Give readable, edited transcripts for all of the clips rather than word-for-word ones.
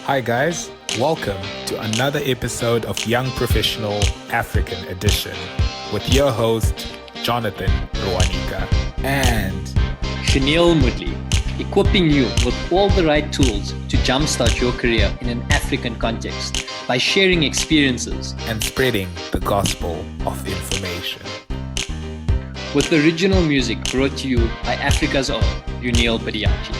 Hi, guys. Welcome to another episode of Young Professional African Edition with your host, Jonathan and Shaneil Mudley, equipping you with all the right tools to jumpstart your career in an African context by sharing experiences and spreading the gospel of information. With original music brought to you by Africa's own Unil Badiachi.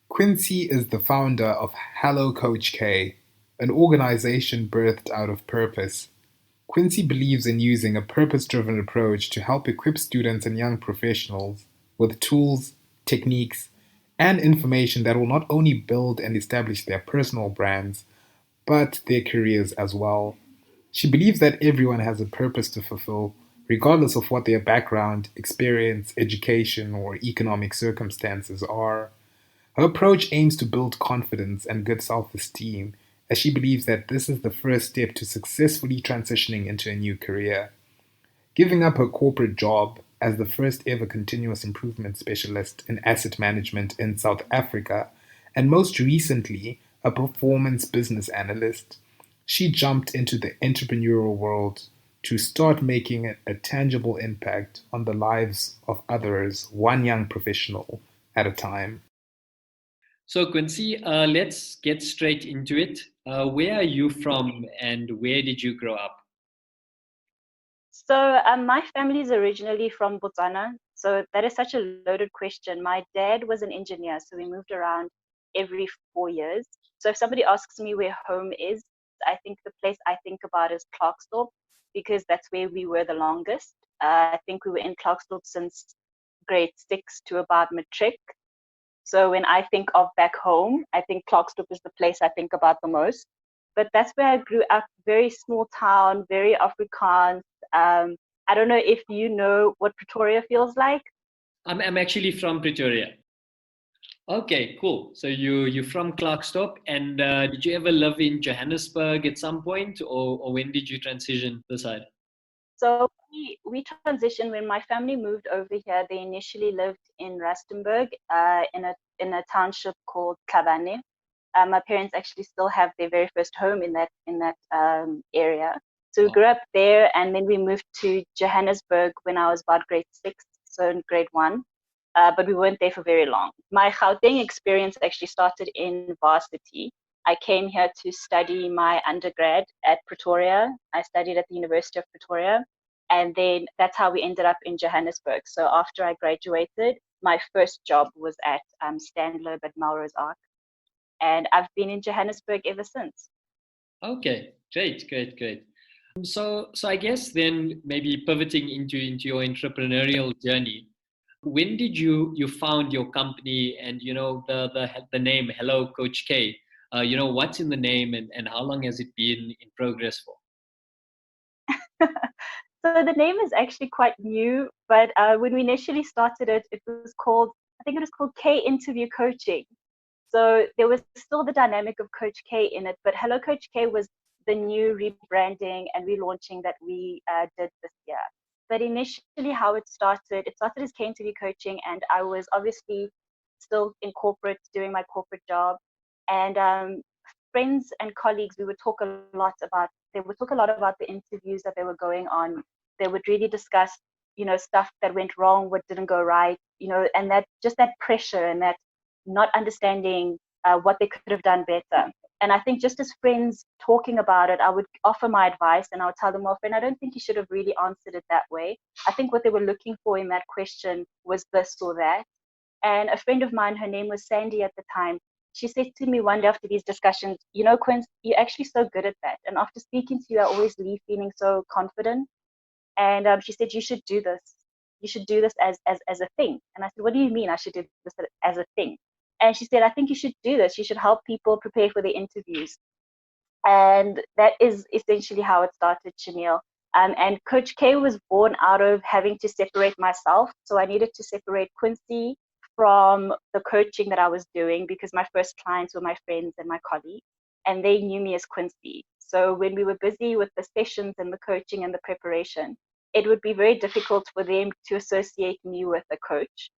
Quincy is the founder of Hello Coach K, an organization birthed out of purpose. Quincy believes in using a purpose-driven approach to help equip students and young professionals with tools, techniques, and information that will not only build and establish their personal brands, but their careers as well. She believes that everyone has a purpose to fulfill, regardless of what their background, experience, education, or economic circumstances are. Her approach aims to build confidence and good self-esteem, as she believes that this is the first step to successfully transitioning into a new career. Giving up her corporate job as the first ever continuous improvement specialist in asset management in South Africa, and most recently, a performance business analyst, she jumped into the entrepreneurial world to start making a tangible impact on the lives of others, one young professional at a time. So Quincy, let's get straight into it. Where are you from and where did you grow up? So my family is originally from Botswana. So that is such a loaded question. My dad was an engineer, so we moved around every 4 years. So if somebody asks me where home is, I think the place I think about is Clarksdorp, because that's where we were the longest. I think we were in Clarksdorp since grade 6 to about matric. So when I think of back home, I think Clarksdorp is the place I think about the most. But that's where I grew up, very small town, very Afrikaans. I don't know if you know what Pretoria feels like. I'm actually from Pretoria. Okay, cool. So you're from Clarksdorp, and did you ever live in Johannesburg at some point, or when did you transition this side? So we transitioned when my family moved over here. They initially lived in Rustenburg, in a township called Kabane. My parents actually still have their very first home in that area. So we grew up there, and then we moved to Johannesburg when I was about grade 6, so in grade 1. But we weren't there for very long. My Gauteng experience actually started in varsity. I came here to study my undergrad at Pretoria. I studied at the University of Pretoria, and then that's how we ended up in Johannesburg. So after I graduated, my first job was at Stanlobe at Melrose Arc, and I've been in Johannesburg ever since. Okay, great. So I guess then maybe pivoting into your entrepreneurial journey, when did you found your company and the name Hello Coach K? What's in the name and how long has it been in progress for? So the name is actually quite new, but when we initially started it, I think it was called K Interview Coaching. So there was still the dynamic of Coach K in it, but Hello Coach K was the new rebranding and relaunching that we did this year. But initially how it started as K Interview Coaching, and I was obviously still in corporate, doing my corporate job. And friends and colleagues, they would talk a lot about the interviews that they were going on. They would really discuss, stuff that went wrong, what didn't go right, and that just that pressure and that not understanding what they could have done better. And I think just as friends talking about it, I would offer my advice and I would tell them, well, friend, I don't think you should have really answered it that way. I think what they were looking for in that question was this or that. And a friend of mine, her name was Sandy at the time, she said to me one day after these discussions, Quince, you're actually so good at that. And after speaking to you, I always leave feeling so confident. And she said, you should do this. You should do this as a thing. And I said, what do you mean I should do this as a thing? And she said, I think you should do this. You should help people prepare for their interviews. And that is essentially how it started, Shaneil. And Coach K was born out of having to separate myself. So I needed to separate Quincy from the coaching that I was doing because my first clients were my friends and my colleagues, and they knew me as Quincy. So when we were busy with the sessions and the coaching and the preparation, it would be very difficult for them to associate me with a coach,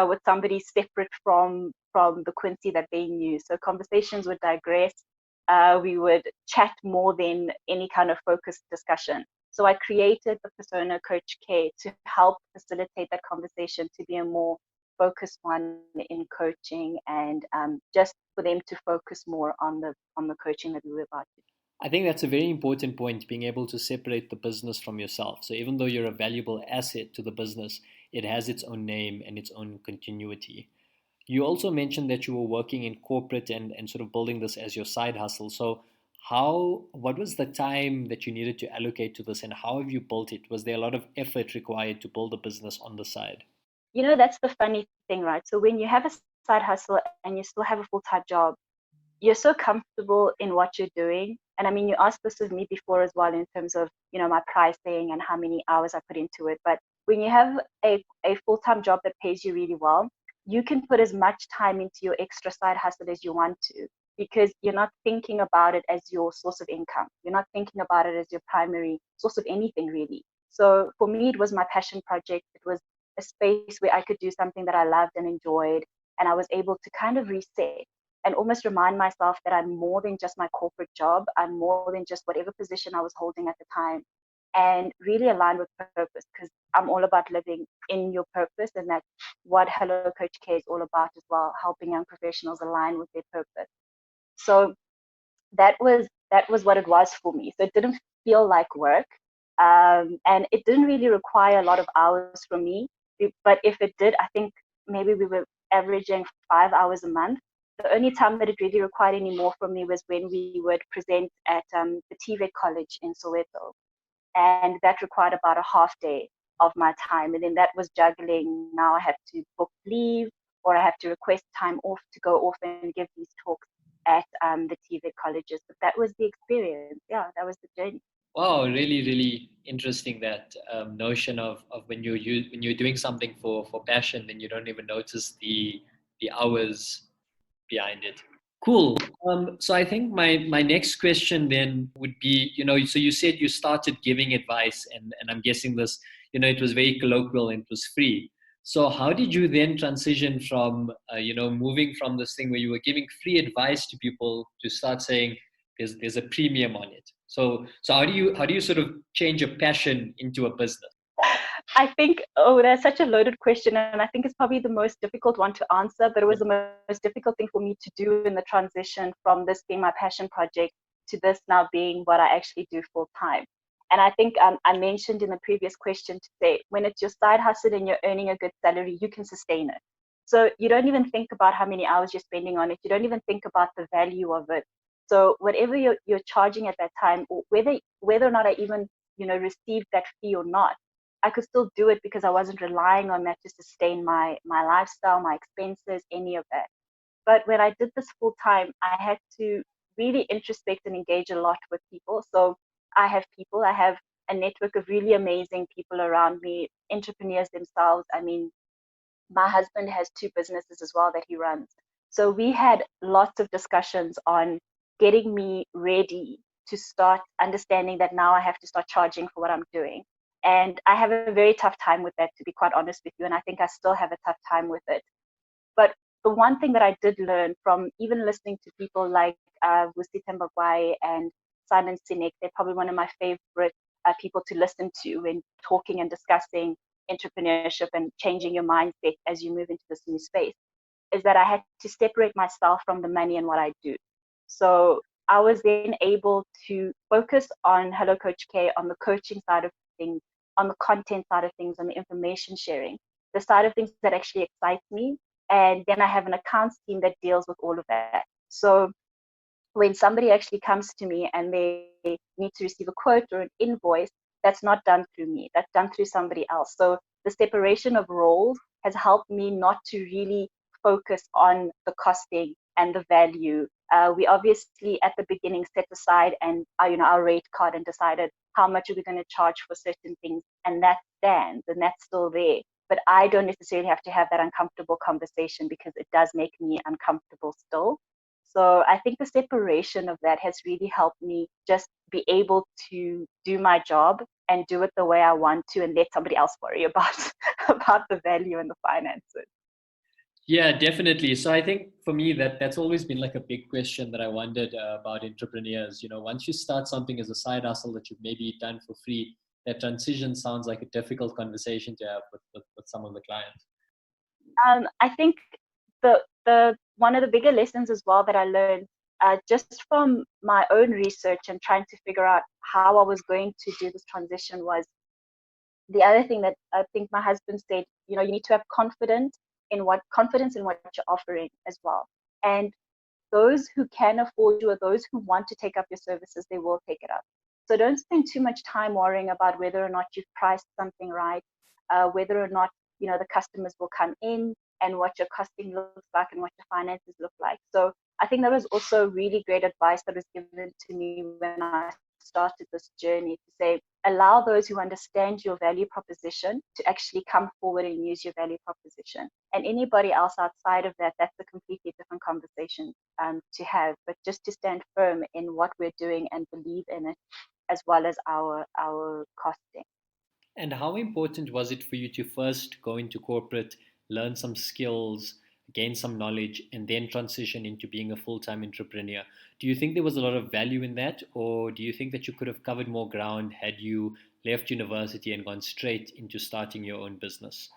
with somebody separate from the Quincy that they knew. So conversations would digress. We would chat more than any kind of focused discussion. So I created the persona Coach K to help facilitate that conversation to be a more focused one in coaching, and just for them to focus more on the coaching that we were about to do. I think that's a very important point, being able to separate the business from yourself. So even though you're a valuable asset to the business, it has its own name and its own continuity. You also mentioned that you were working in corporate and sort of building this as your side hustle. So what was the time that you needed to allocate to this, and how have you built it? Was there a lot of effort required to build a business on the side? That's the funny thing, right? So when you have a side hustle and you still have a full-time job, you're so comfortable in what you're doing. And I mean, you asked this of me before as well, in terms of, my pricing and how many hours I put into it. But when you have a full-time job that pays you really well, you can put as much time into your extra side hustle as you want to, because you're not thinking about it as your source of income. You're not thinking about it as your primary source of anything, really. So for me, it was my passion project. It was a space where I could do something that I loved and enjoyed. And I was able to kind of reset and almost remind myself that I'm more than just my corporate job. I'm more than just whatever position I was holding at the time, and really align with purpose, because I'm all about living in your purpose. And that's what Hello Coach K is all about as well, helping young professionals align with their purpose. So that was what it was for me. So it didn't feel like work, and it didn't really require a lot of hours from me. But if it did, I think maybe we were averaging 5 hours a month. The only time that it really required any more from me was when we would present at the TVET college in Soweto, and that required about a half day of my time. And then that was juggling. Now I have to book leave, or I have to request time off to go off and give these talks at the TVET colleges. But that was the experience. Yeah, that was the journey. Wow, really, really interesting, that notion of when you're doing something for passion, then you don't even notice the hours behind it. Cool. So I think my next question then would be, so you said you started giving advice, and I'm guessing this, it was very colloquial and it was free. So how did you then transition from, moving from this thing where you were giving free advice to people to start saying there's a premium on it? So how do you sort of change a passion into a business? I think, that's such a loaded question. And I think it's probably the most difficult one to answer, but it was the most difficult thing for me to do in the transition from this being my passion project to this now being what I actually do full time. And I think I mentioned in the previous question to say, when it's your side hustle and you're earning a good salary, you can sustain it. So you don't even think about how many hours you're spending on it. You don't even think about the value of it. So whatever you're charging at that time, or whether or not I even received that fee or not, I could still do it because I wasn't relying on that to sustain my lifestyle, my expenses, any of that. But when I did this full time, I had to really introspect and engage a lot with people. So I have a network of really amazing people around me, entrepreneurs themselves. I mean, my husband has two businesses as well that he runs. So we had lots of discussions on getting me ready to start understanding that now I have to start charging for what I'm doing. And I have a very tough time with that, to be quite honest with you. And I think I still have a tough time with it. But the one thing that I did learn from even listening to people like Vusi Tembagwai and Simon Sinek, they're probably one of my favorite people to listen to when talking and discussing entrepreneurship and changing your mindset as you move into this new space, is that I had to separate myself from the money and what I do. So I was then able to focus on Hello Coach K, on the coaching side of things, on the content side of things, on the information sharing, the side of things that actually excites me. And then I have an accounts team that deals with all of that. So when somebody actually comes to me and they need to receive a quote or an invoice, that's not done through me, that's done through somebody else. So the separation of roles has helped me not to really focus on the costing and the value. We obviously at the beginning set aside and our rate card and decided how much are we going to charge for certain things, and that stands and that's still there. But I don't necessarily have to have that uncomfortable conversation because it does make me uncomfortable still. So I think the separation of that has really helped me just be able to do my job and do it the way I want to, and let somebody else worry about about the value and the finances. Yeah, definitely. So I think for me that's always been like a big question that I wondered about entrepreneurs. You know, once you start something as a side hustle that you've maybe done for free, that transition sounds like a difficult conversation to have with some of the clients. I think the one of the bigger lessons as well that I learned just from my own research and trying to figure out how I was going to do this transition was the other thing that I think my husband said. You know, you need to have confidence in what you're offering as well. And those who can afford you or those who want to take up your services, they will take it up. So don't spend too much time worrying about whether or not you've priced something right, whether or not the customers will come in, and what your costing looks like and what your finances look like. So I think that was also really great advice that was given to me when I started this journey, to say, allow those who understand your value proposition to actually come forward and use your value proposition. And anybody else outside of that, that's a completely different conversation to have. But just to stand firm in what we're doing and believe in it, as well as our costing. And how important was it for you to first go into corporate, learn some skills, gain some knowledge, and then transition into being a full-time entrepreneur? Do you think there was a lot of value in that, or do you think that you could have covered more ground had you left university and gone straight into starting your own business?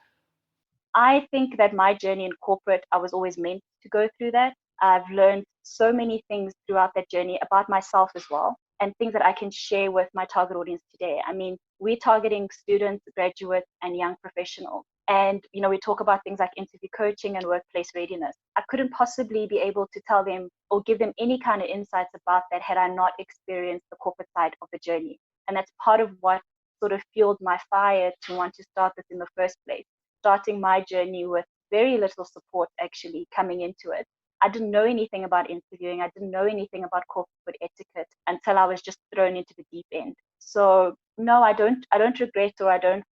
I think that my journey in corporate, I was always meant to go through that. I've learned so many things throughout that journey about myself as well, and things that I can share with my target audience today. I mean, we're targeting students, graduates, and young professionals. And, we talk about things like interview coaching and workplace readiness. I couldn't possibly be able to tell them or give them any kind of insights about that had I not experienced the corporate side of the journey. And that's part of what sort of fueled my fire to want to start this in the first place, starting my journey with very little support actually coming into it. I didn't know anything about interviewing. I didn't know anything about corporate etiquette until I was just thrown into the deep end. So no, I don't regret, or I don't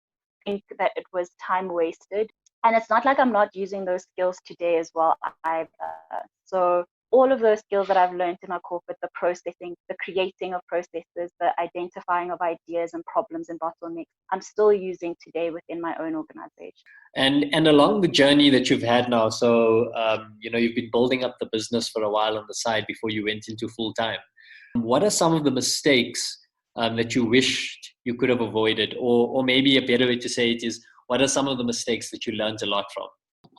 think that it was time wasted. And it's not like I'm not using those skills today as well either. So all of those skills that I've learned in my corporate, the processing, the creating of processes, the identifying of ideas and problems and bottlenecks, I'm still using today within my own organization. And along the journey that you've had now, so you've been building up the business for a while on the side before you went into full time. What are some of the mistakes that you wished you could have avoided, or maybe a better way to say it is, what are some of the mistakes that you learned a lot from?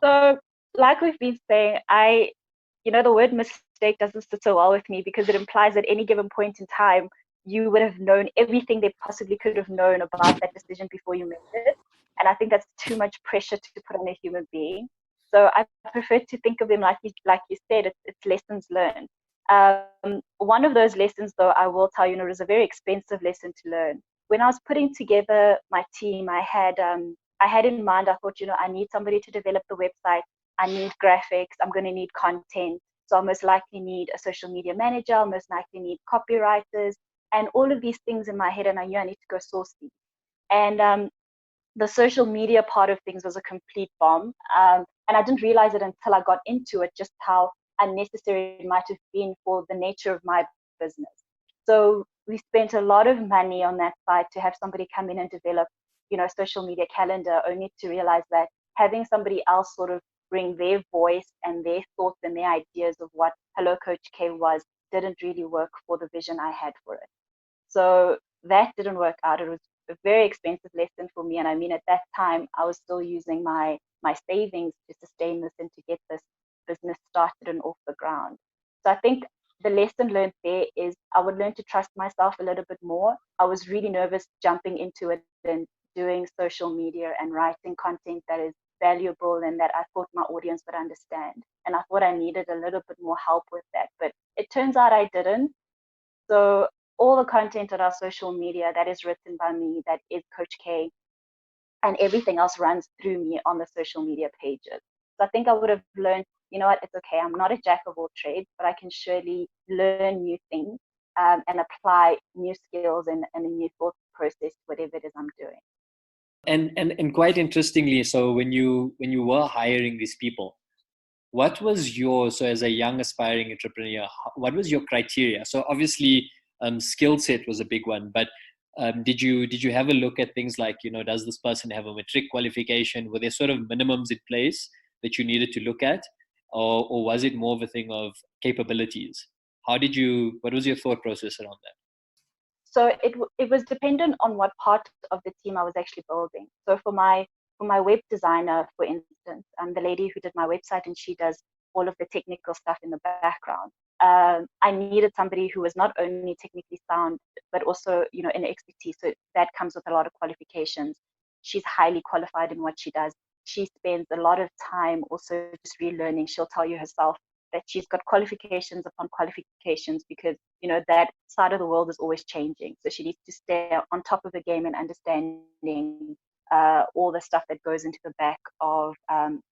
So, like we've been saying, the word mistake doesn't sit so well with me, because it implies at any given point in time, you would have known everything they possibly could have known about that decision before you made it. And I think that's too much pressure to put on a human being. So I prefer to think of them like you said, it's lessons learned. One of those lessons, though, I will tell you, it was a very expensive lesson to learn. When I was putting together my team, I had in mind, I thought, I need somebody to develop the website. I need graphics. I'm going to need content. So I'll most likely need a social media manager. I'll most likely need copywriters, and all of these things in my head. And I knew I need to go source these. And the social media part of things was a complete bomb. And I didn't realize it until I got into it, just how unnecessary it might have been for the nature of my business. So we spent a lot of money on that side to have somebody come in and develop, a social media calendar, only to realize that having somebody else sort of bring their voice and their thoughts and their ideas of what Hello Coach K was didn't really work for the vision I had for it. So that didn't work out. It was a very expensive lesson for me. And I mean, at that time, I was still using my savings to sustain this and to get this business started and off the ground. So I think the lesson learned there is I would learn to trust myself a little bit more. I was really nervous jumping into it and doing social media and writing content that is valuable and that I thought my audience would understand. And I thought I needed a little bit more help with that. But it turns out I didn't. So all the content on our social media that is written by me, that is Coach K, and everything else runs through me on the social media pages. So I think I would have learned, you know what, it's okay. I'm not a jack of all trades, but I can surely learn new things and apply new skills and a new thought process to whatever it is I'm doing. And quite interestingly, so when you were hiring these people, what was your, so as a young aspiring entrepreneur, what was your criteria? So obviously skill set was a big one, but did you have a look at things like, does this person have a matric qualification? Were there sort of minimums in place that you needed to look at, or was it more of a thing of capabilities? What was your thought process around that? So it was dependent on what part of the team I was actually building. So for my web designer, for instance, the lady who did my website, and she does all of the technical stuff in the background. I needed somebody who was not only technically sound, but also, in expertise. So that comes with a lot of qualifications. She's highly qualified in what she does. She spends a lot of time also just relearning. She'll tell you herself that she's got qualifications upon qualifications, because that side of the world is always changing. So she needs to stay on top of the game and understanding all the stuff that goes into the back of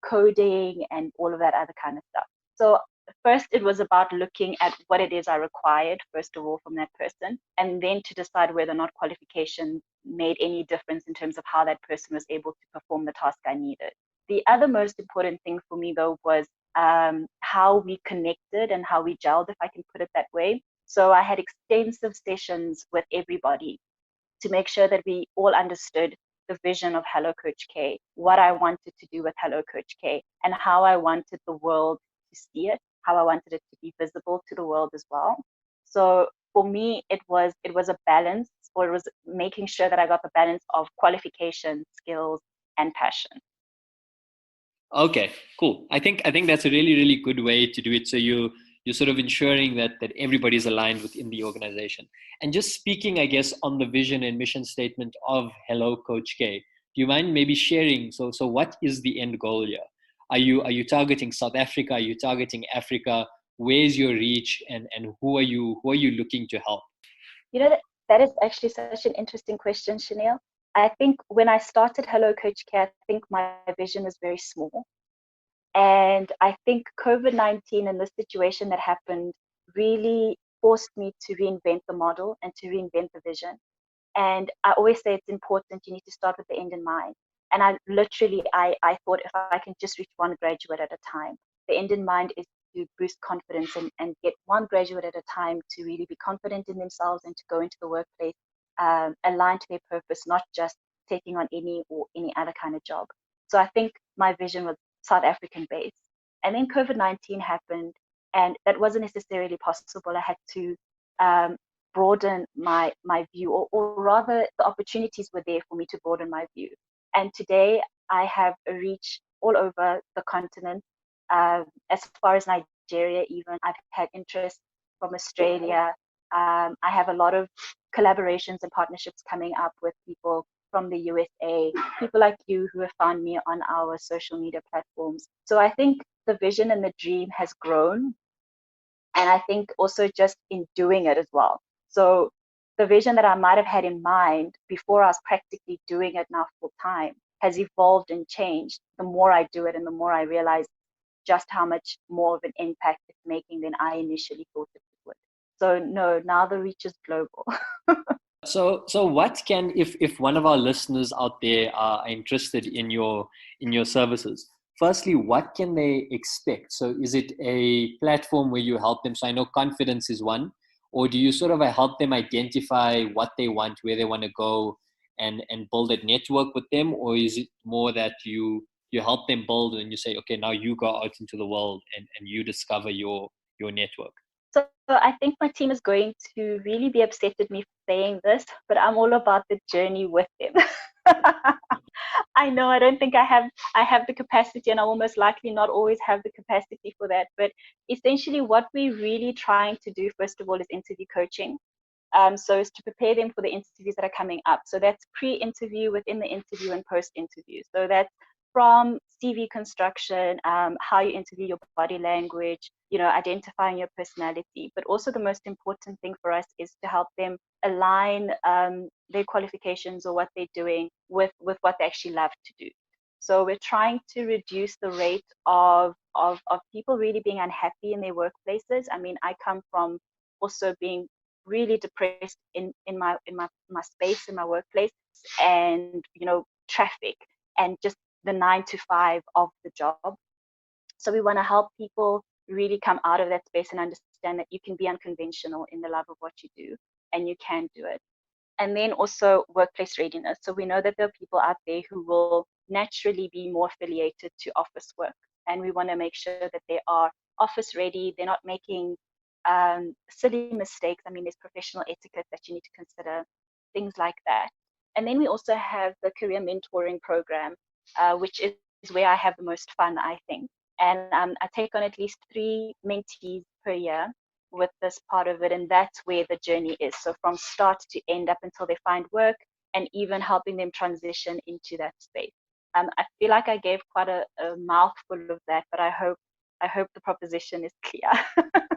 coding and all of that other kind of stuff. So first, it was about looking at what it is I required, first of all, from that person, and then to decide whether or not qualification made any difference in terms of how that person was able to perform the task I needed. The other most important thing for me, though, was how we connected and how we gelled, if I can put it that way. So I had extensive sessions with everybody to make sure that we all understood the vision of Hello Coach K, what I wanted to do with Hello Coach K, and how I wanted the world to see it, how I wanted it to be visible to the world as well. So for me, it was a balance, or it was making sure that I got the balance of qualification, skills, and passion. Okay, cool. I think that's a really, really good way to do it. So you're sort of ensuring that everybody's aligned within the organization. And just speaking, I guess, on the vision and mission statement of Hello Coach K, do you mind maybe sharing? So what is the end goal here? Are you targeting South Africa? Are you targeting Africa? Where's your reach, and who are you looking to help? That is actually such an interesting question, Shaneil. I think when I started Hello Coach K, I think my vision was very small. And I think COVID-19 and the situation that happened really forced me to reinvent the model and to reinvent the vision. And I always say it's important, you need to start with the end in mind. And I thought, if I can just reach one graduate at a time. The end in mind is to boost confidence and get one graduate at a time to really be confident in themselves and to go into the workplace aligned to their purpose, not just taking on any other kind of job. So I think my vision was South African based. And then COVID-19 happened, and that wasn't necessarily possible. I had to broaden my view, or rather the opportunities were there for me to broaden my view. And today I have a reach all over the continent, as far as Nigeria. Even I've had interest from Australia. I have a lot of collaborations and partnerships coming up with people from the USA, people like you who have found me on our social media platforms. So I think the vision and the dream has grown, and I think also just in doing it as well. So the vision that I might have had in mind before I was practically doing it now full time has evolved and changed the more I do it, and the more I realize just how much more of an impact it's making than I initially thought it would. So no, now the reach is global. So what can, if one of our listeners out there are interested in your services, firstly, what can they expect? So is it a platform where you help them? So I know confidence is one, or do you sort of help them identify what they want, where they want to go, and build a network with them? Or is it more that you help them build and you say, okay, now you go out into the world and you discover your network? So I think my team is going to really be upset with me for saying this, but I'm all about the journey with them. I know I don't think I have the capacity, and I will most likely not always have the capacity for that. But essentially, what we're really trying to do, first of all, is interview coaching. So is to prepare them for the interviews that are coming up. So that's pre-interview, within the interview, and post-interview. So that's from CV construction, how you interview, your body language, identifying your personality. But also the most important thing for us is to help them align their qualifications or what they're doing with what they actually love to do. So we're trying to reduce the rate of people really being unhappy in their workplaces. I mean, I come from also being really depressed in my space, in my workplace, and traffic, and just the 9 to 5 of the job. So we want to help people really come out of that space and understand that you can be unconventional in the love of what you do and you can do it. And then also workplace readiness. So we know that there are people out there who will naturally be more affiliated to office work. And we want to make sure that they are office ready. They're not making silly mistakes. I mean, there's professional etiquette that you need to consider, things like that. And then we also have the career mentoring program, which is where I have the most fun, I think. And I take on at least 3 mentees per year with this part of it, and that's where the journey is. So from start to end, up until they find work, and even helping them transition into that space. I feel like I gave quite a mouthful of that, but I hope the proposition is clear.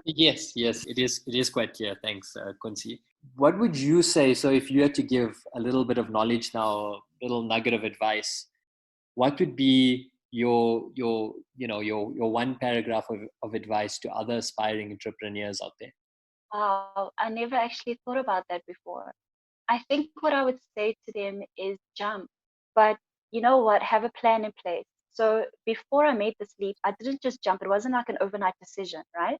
Yes, it is quite clear. Thanks, Quincy. What would you say? So, if you had to give a little bit of knowledge now, a little nugget of advice, what would be your one paragraph of advice to other aspiring entrepreneurs out there? Wow, I never actually thought about that before. I think what I would say to them is jump, but you know what? Have a plan in place. So before I made this leap, I didn't just jump. It wasn't like an overnight decision, right?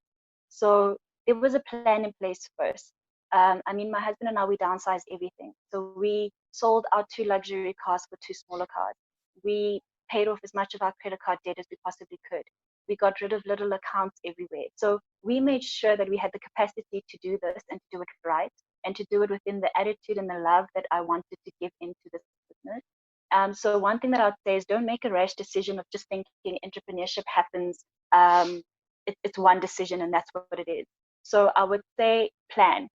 So there was a plan in place first. I mean, my husband and I, we downsized everything. So we sold our 2 luxury cars for 2 smaller cars. We paid off as much of our credit card debt as we possibly could. We got rid of little accounts everywhere. So we made sure that we had the capacity to do this and to do it right, and to do it within the attitude and the love that I wanted to give into this business. So one thing that I would say is don't make a rash decision of just thinking entrepreneurship happens. It's one decision and that's what it is. So I would say plan.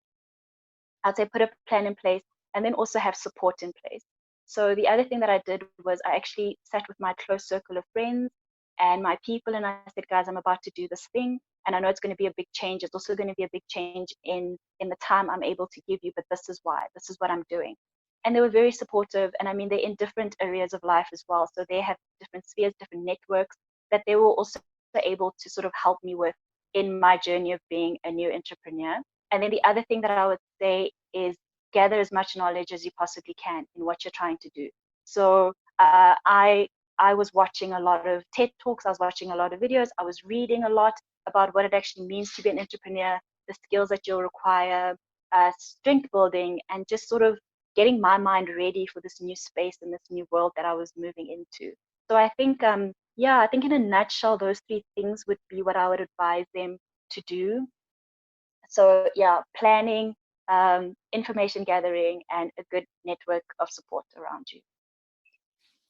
I'd say put a plan in place, and then also have support in place. So the other thing that I did was I actually sat with my close circle of friends and my people, and I said, guys, I'm about to do this thing, and I know it's going to be a big change. It's also going to be a big change in the time I'm able to give you, but this is why. This is what I'm doing. And they were very supportive. And I mean, they're in different areas of life as well. So they have different spheres, different networks that they were also able to sort of help me with in my journey of being a new entrepreneur. And then the other thing that I would say is gather as much knowledge as you possibly can in what you're trying to do. So I was watching a lot of TED Talks. I was watching a lot of videos. I was reading a lot about what it actually means to be an entrepreneur, the skills that you'll require, strength building, and just sort of getting my mind ready for this new space and this new world that I was moving into. So I think, I think in a nutshell, those 3 things would be what I would advise them to do. So yeah, planning, information gathering, and a good network of support around you.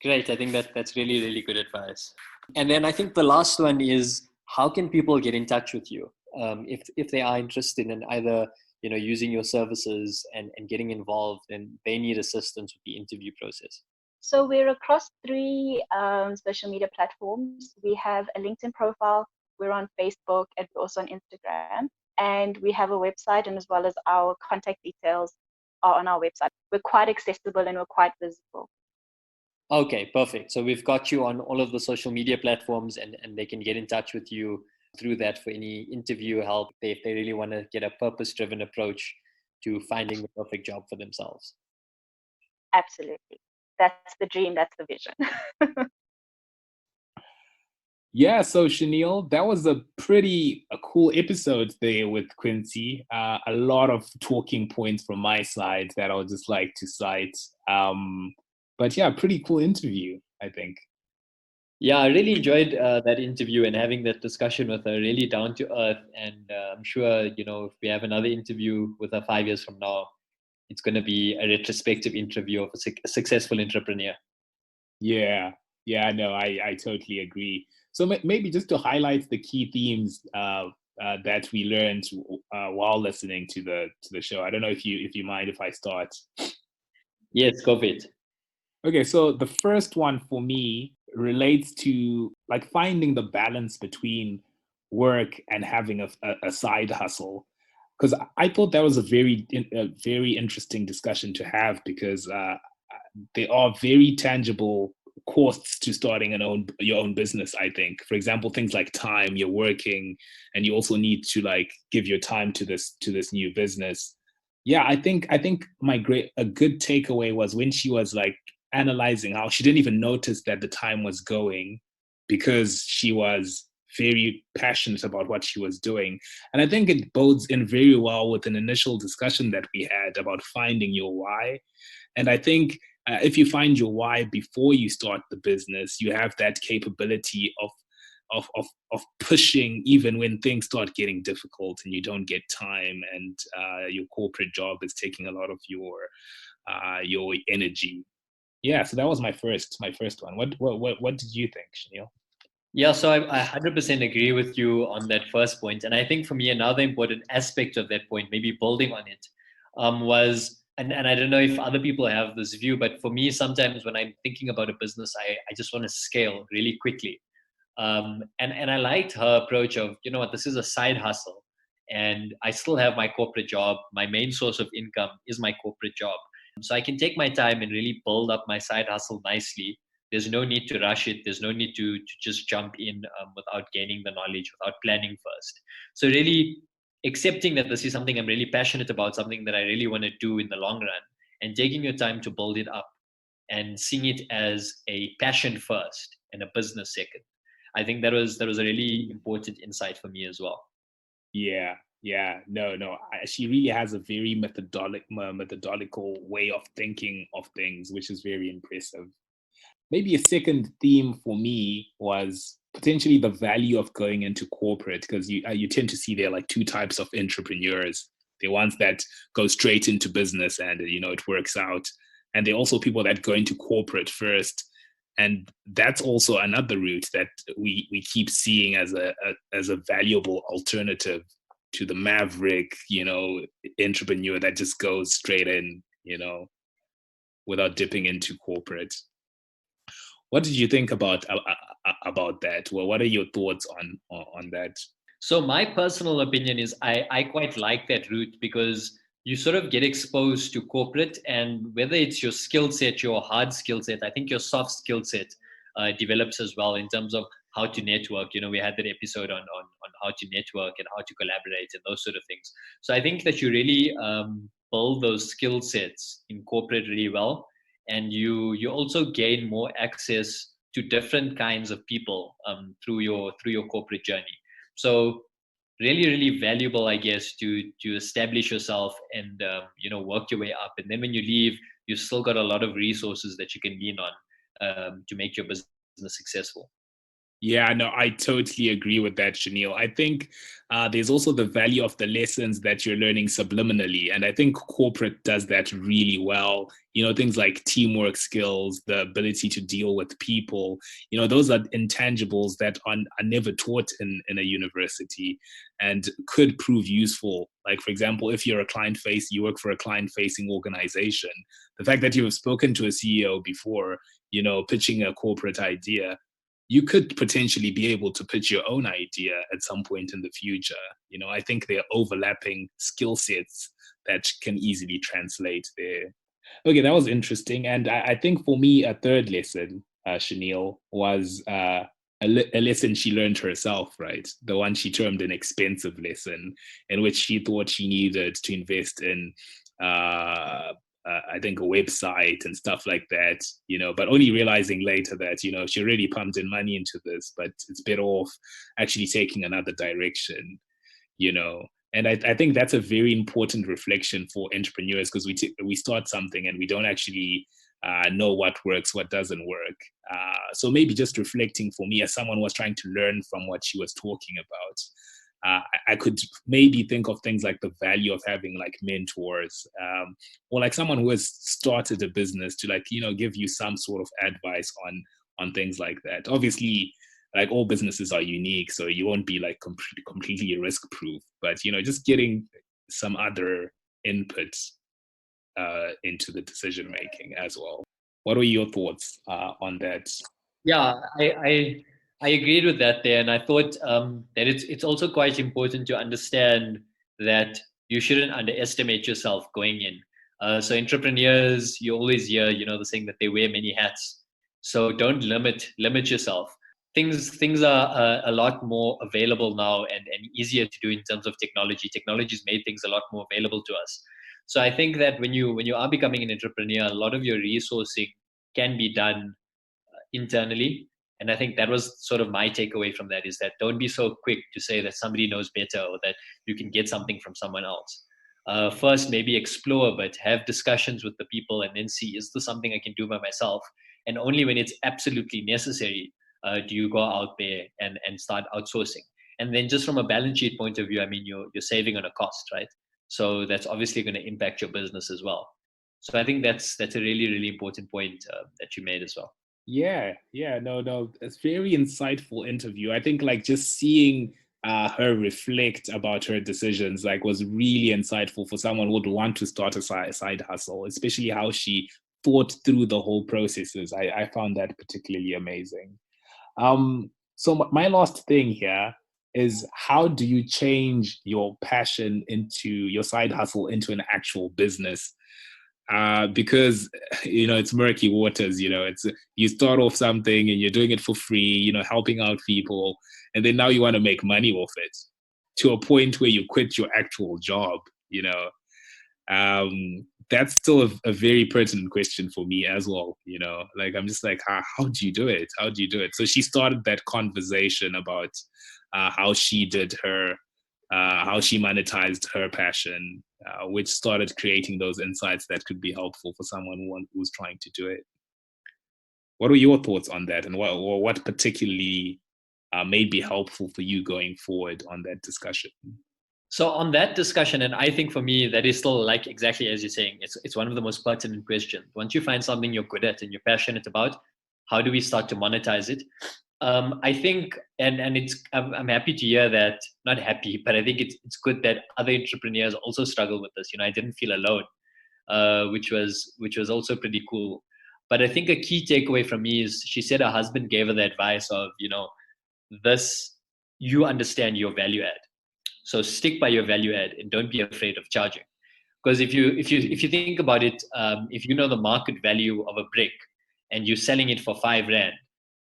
Great. I think that's really, really good advice. And then I think the last one is, how can people get in touch with you if they are interested in either using your services and getting involved, and they need assistance with the interview process? So we're across 3 social media platforms. We have a LinkedIn profile, we're on Facebook, and we're also on Instagram. And we have a website, and as well as our contact details are on our website. We're quite accessible and we're quite visible. Okay, perfect. So we've got you on all of the social media platforms, and they can get in touch with you through that for any interview help if they really want to get a purpose-driven approach to finding the perfect job for themselves. Absolutely. That's the dream, that's the vision. Yeah, so Shaneil, that was a cool episode there with Quincy. A lot of talking points from my side that I would just like to cite. But yeah, pretty cool interview, I think. Yeah, I really enjoyed that interview and having that discussion with her, really down to earth. And I'm sure, if we have another interview with her 5 years from now, it's going to be a retrospective interview of a successful entrepreneur. Yeah, no, I totally agree. So maybe just to highlight the key themes that we learned while listening to the show. I don't know if you mind if I start. Yes, go for it. Okay, so the first one for me relates to like finding the balance between work and having a side hustle, because I thought that was a very interesting discussion to have, because there are very tangible costs to starting your own business. I think, for example, things like time. You're working, and you also need to like give your time to this new business. Yeah, I think a good takeaway was when she was like analyzing how she didn't even notice that the time was going, because she was very passionate about what she was doing. And I think it bodes in very well with an initial discussion that we had about finding your why. And I think if you find your why before you start the business, you have that capability of pushing even when things start getting difficult and you don't get time, and your corporate job is taking a lot of your energy. Yeah, so that was my first one. What did you think, Shaneil? Yeah, so I 100% agree with you on that first point. And I think for me, another important aspect of that point, maybe building on it, was, and I don't know if other people have this view, but for me, sometimes when I'm thinking about a business, I just want to scale really quickly. And I liked her approach of, you know what, this is a side hustle. And I still have my corporate job. My main source of income is my corporate job. So I can take my time and really build up my side hustle nicely. There's no need to rush it. There's no need to just jump in without gaining the knowledge, without planning first. So really accepting that this is something I'm really passionate about, something that I really want to do in the long run, and taking your time to build it up and seeing it as a passion first and a business second. I think that was a really important insight for me as well. Yeah, yeah, no. She really has a very methodological way of thinking of things, which is very impressive. Maybe a second theme for me was potentially the value of going into corporate, because you tend to see there are like two types of entrepreneurs. The ones that go straight into business and it works out, and there are also people that go into corporate first, and that's also another route that we keep seeing as a valuable alternative to the maverick entrepreneur that just goes straight in without dipping into corporate. What did you think about that? Well, what are your thoughts on that? So my personal opinion is I quite like that route because you sort of get exposed to corporate, and whether it's your skill set, your hard skill set, I think your soft skill set develops as well in terms of how to network. We had that episode on how to network and how to collaborate and those sort of things. So I think that you really build those skill sets in corporate really well, and you also gain more access to different kinds of people through your corporate journey. So really, really valuable, I guess, to establish yourself and work your way up. And then when you leave, you've still got a lot of resources that you can lean on to make your business successful. Yeah, no, I totally agree with that, Shaneil. I think there's also the value of the lessons that you're learning subliminally. And I think corporate does that really well. Things like teamwork skills, the ability to deal with people, those are intangibles that are never taught in a university and could prove useful. Like, for example, if you work for a client-facing organization, the fact that you have spoken to a CEO before, pitching a corporate idea, you could potentially be able to pitch your own idea at some point in the future. I think there are overlapping skill sets that can easily translate there. Okay, that was interesting. And I think for me, a third lesson, Shaneil, was a lesson she learned herself, right? The one she termed an expensive lesson, in which she thought she needed to invest in I think a website and stuff like that, but only realizing later that, she already pumped in money into this, but it's better off actually taking another direction, And I think that's a very important reflection for entrepreneurs, because we start something and we don't actually know what works, what doesn't work. So maybe just reflecting for me as someone who was trying to learn from what she was talking about, I could maybe think of things like the value of having like mentors, or like someone who has started a business to give you some sort of advice on things like that. Obviously, like all businesses are unique, so you won't be like completely risk proof, but just getting some other input into the decision making as well. What are your thoughts on that? Yeah, I agreed with that there, and I thought that it's also quite important to understand that you shouldn't underestimate yourself going in. So entrepreneurs, you always hear, the saying that they wear many hats. So don't limit yourself. Things are a lot more available now and easier to do in terms of technology. Technology's made things a lot more available to us. So I think that when you are becoming an entrepreneur, a lot of your resourcing can be done internally, And I think that was sort of my takeaway from that, is that don't be so quick to say that somebody knows better or that you can get something from someone else. First, maybe explore a bit, have discussions with the people, and then see, is this something I can do by myself? And only when it's absolutely necessary do you go out there and start outsourcing. And then just from a balance sheet point of view, I mean, you're saving on a cost, right? So that's obviously going to impact your business as well. So I think that's a really, really important point that you made as well. Yeah, no, it's very insightful interview. I think like just seeing her reflect about her decisions like was really insightful for someone who would want to start a side hustle, especially how she thought through the whole processes. I found that particularly amazing. So my last thing here is, how do you change your passion into your side hustle into an actual business? Because it's murky waters. It's you start off something and you're doing it for free, helping out people, and then now you want to make money off it to a point where you quit your actual job. That's still a very pertinent question for me as well. Like I'm just like, how do you do it? How do you do it? So she started that conversation about how she did her how she monetized her passion, which started creating those insights that could be helpful for someone who's trying to do it. What were your thoughts on that, and what particularly may be helpful for you going forward on that discussion? So on that discussion, and I think for me, that is still like exactly as you're saying, it's one of the most pertinent questions. Once you find something you're good at and you're passionate about, how do we start to monetize it? I think, and I'm happy to hear that, not happy, but I think it's good that other entrepreneurs also struggle with this. I didn't feel alone, which was also pretty cool. But I think a key takeaway from me is she said her husband gave her the advice of, this, you understand your value add. So stick by your value add and don't be afraid of charging. Because if you think about it, if you know the market value of a brick and you're selling it for R5,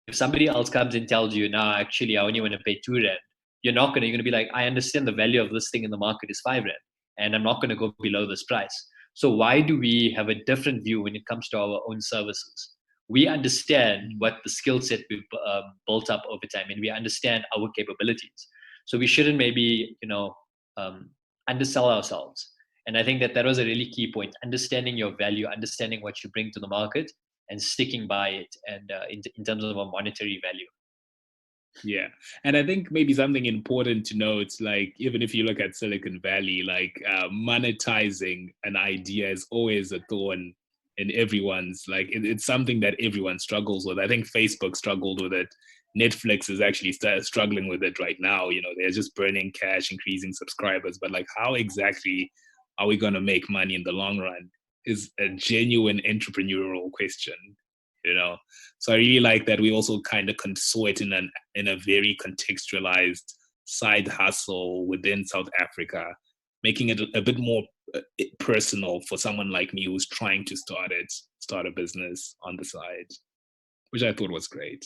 if somebody else comes and tells you, no, actually I only want to pay R2, you're going to be like, I understand the value of this thing in the market is R5 and I'm not going to go below this price. So why do we have a different view when it comes to our own services? We understand what the skill set we've built up over time, and we understand our capabilities. So we shouldn't maybe, undersell ourselves. And I think that was a really key point, understanding your value, understanding what you bring to the market and sticking by it, and in terms of a monetary value. Yeah. And I think maybe something important to note, like, even if you look at Silicon Valley, like monetizing an idea is always a thorn in everyone's, like, it's something that everyone struggles with. I think Facebook struggled with it. Netflix is actually struggling with it right now. They're just burning cash, increasing subscribers. But like, how exactly are we going to make money in the long run is a genuine entrepreneurial question. So I really like that we also kind of saw it in a very contextualized side hustle within South Africa, making it a bit more personal for someone like me who's trying to start a business on the side, which I thought was great.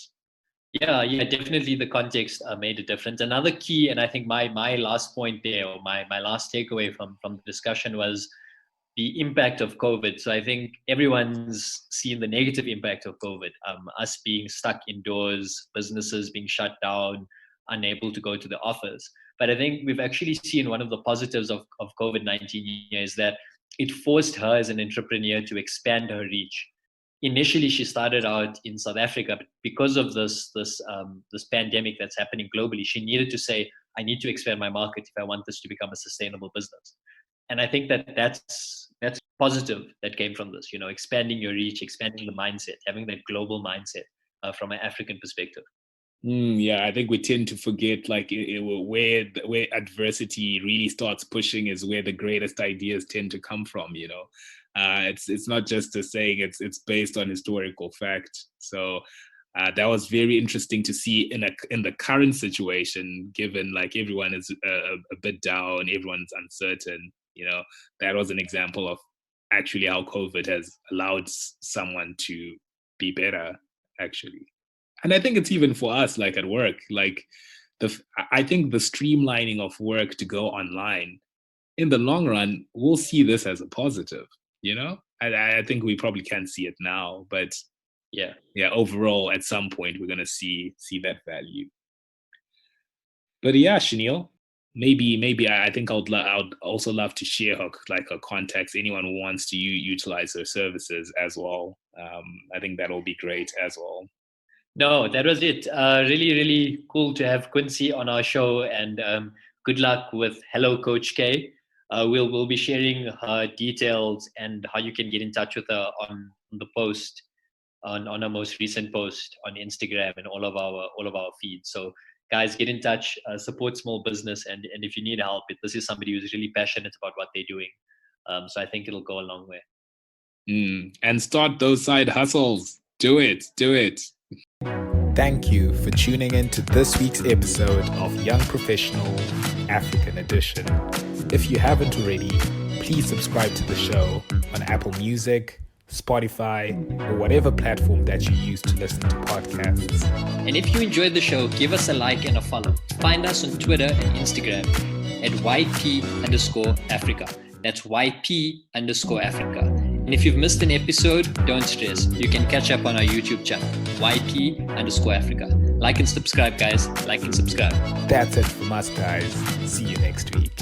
Yeah, definitely the context made a difference. Another key, and I think my last point there, or my last takeaway from the discussion, was the impact of COVID. So I think everyone's seen the negative impact of COVID, us being stuck indoors, businesses being shut down, unable to go to the office. But I think we've actually seen one of the positives of COVID-19 is that it forced her as an entrepreneur to expand her reach. Initially, she started out in South Africa, but because of this pandemic that's happening globally, she needed to say, I need to expand my market if I want this to become a sustainable business. And I think that's positive that came from this, expanding your reach, expanding the mindset, having that global mindset from an African perspective. Yeah, I think we tend to forget, like, where adversity really starts pushing is where the greatest ideas tend to come from. It's not just a saying; it's based on historical fact. So that was very interesting to see in the current situation, given like everyone is a bit down, everyone's uncertain. That was an example of actually how COVID has allowed someone to be better, actually. And I think it's even for us, like at work, like I think the streamlining of work to go online, in the long run, we'll see this as a positive. I think we probably can't see it now, but Yeah. Overall, at some point, we're going to see that value. But yeah, Shaneil, maybe I think I'd also love to share her contacts. Anyone who wants to utilize her services as well. I think that'll be great as well. No, that was it. Really, really cool to have Quincy on our show, and good luck with Hello Coach K. We'll be sharing her details and how you can get in touch with her on the post, on our most recent post on Instagram and all of our feeds. So guys, get in touch, support small business, and if you need help, this is somebody who's really passionate about what they're doing. So I think it'll go a long way. And start those side hustles. Do it. Thank you for tuning in to this week's episode of Young Professional African Edition. If you haven't already, please subscribe to the show on Apple Music, Spotify, or whatever platform that you use to listen to podcasts. And if you enjoyed the show, give us a like and a follow. Find us on Twitter and Instagram at YP_Africa. That's YP_Africa. And if you've missed an episode, don't stress. You can catch up on our YouTube channel, YP_Africa. Like and subscribe, guys. Like and subscribe. That's it from us, guys. See you next week.